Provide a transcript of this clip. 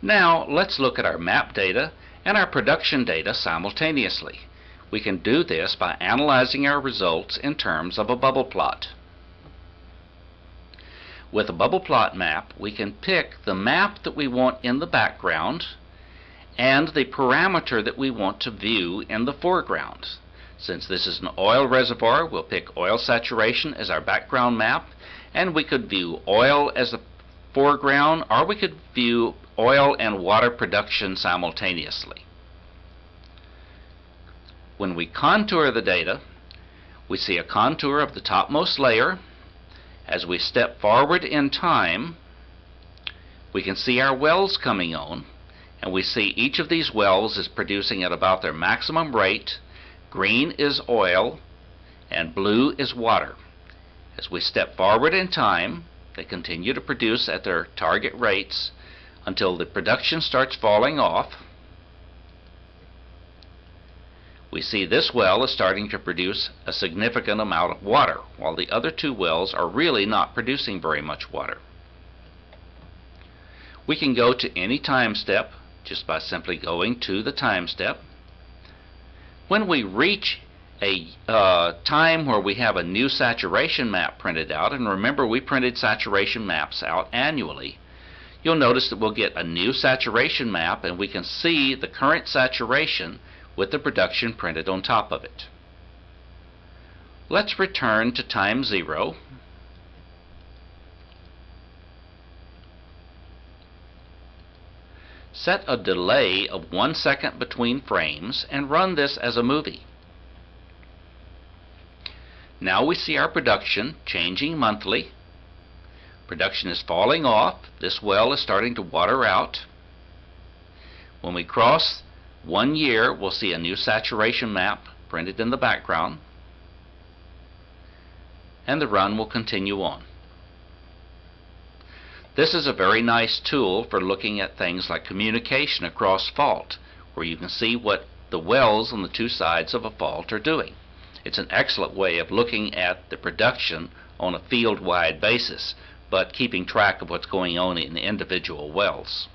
Now let's look at our map data and our production data simultaneously. We can do this by analyzing our results in terms of a bubble plot. With a bubble plot map, we can pick the map that we want in the background and the parameter that we want to view in the foreground. Since this is an oil reservoir, we'll pick oil saturation as our background map, and we could view oil as the foreground, or we could view oil and water production simultaneously. When we contour the data, we see a contour of the topmost layer. As we step forward in time, we can see our wells coming on, and we see each of these wells is producing at about their maximum rate. Green is oil and blue is water. As we step forward in time, they continue to produce at their target rates until the production starts falling off. We see this well is starting to produce a significant amount of water, while the other two wells are really not producing very much water. We can go to any time step just by simply going to the time step. When we reach a time where we have a new saturation map printed out, and remember we printed saturation maps out annually, you'll notice that we'll get a new saturation map and we can see the current saturation with the production printed on top of it. Let's return to time 0. Set a delay of 1 second between frames and run this as a movie. Now we see our production changing monthly. Production is falling off. This well is starting to water out. When we cross 1 year, we'll see a new saturation map printed in the background, and the run will continue on. This is a very nice tool for looking at things like communication across fault, where you can see what the wells on the two sides of a fault are doing. It's an excellent way of looking at the production on a field-wide basis, but keeping track of what's going on in the individual wells.